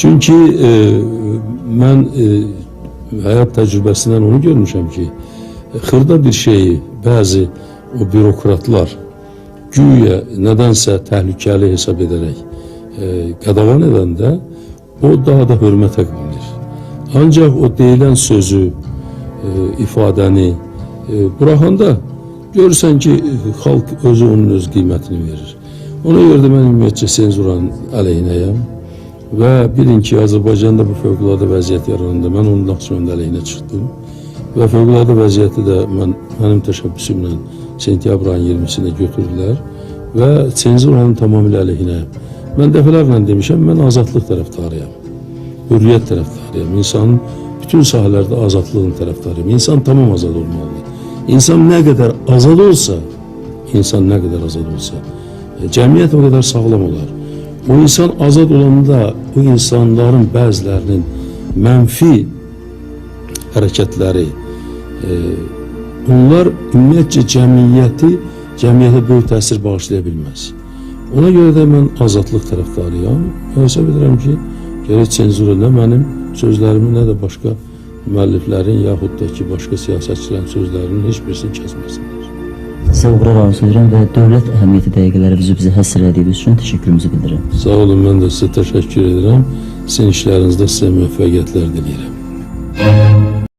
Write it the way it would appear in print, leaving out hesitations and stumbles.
Çünki mən həyat təcrübəsindən onu görmüşəm ki, xırda bir şeyi bəzi o bürokratlar güya nədənsə təhlükəli hesab edərək qadağan edəndə o daha da hörmətə bilinir. Ancaq o deyilən sözü, ifadəni buraxanda görürsən ki, xalq özü onun öz qiymətini verir. Ona görə də mən ümumiyyətcə senzuranın əleyhinəyəm və bilin ki, Azərbaycanda bu fövqəladə vəziyyət yaranında mən onun Naxçıvanda əleyhinə çıxdım və fövqəladə vəziyyəti də mənim təşəbbüsümlə sentyabr ayın 20-sində götürdülər və senzuranın tamamilə əleyhinəyəm. Mən dəfələrlə demişəm, mən azadlıq tərəfdarıyam, hürriyyət tərəfdarıyam, insanın bütün sahələrdə azadlığın tərəfdarıyam. İnsan tamam azad olmalıdır. İnsan nə qədər azad olsa, cəmiyyət o qədər sağlam olar. O insan azad olanda o insanların bəzilərinin mənfi hərəkətləri, onlar ümumiyyətcə cəmiyyətə böyük təsir bağışlaya bilməz. Ona görə də mən azadlıq tərəfdarıyam. Hesab edirəm ki, gərək senzura nə mənim sözlərimi, nə də başqa müəlliflərin yaxud da ki, başqa siyasətçilərin sözlərinin heç birisini kəsməsinlər. Sizə uğurlar arzulayıram və dövlət əhəmiyyəti dəqiqələri bizi həsr etdiyiniz üçün təşəkkürümüzü bildirirəm. Sağ olun, mən də sizə təşəkkür edirəm. Sizin işlərinizdə sizə müvəffəqiyyətlər diləyirəm.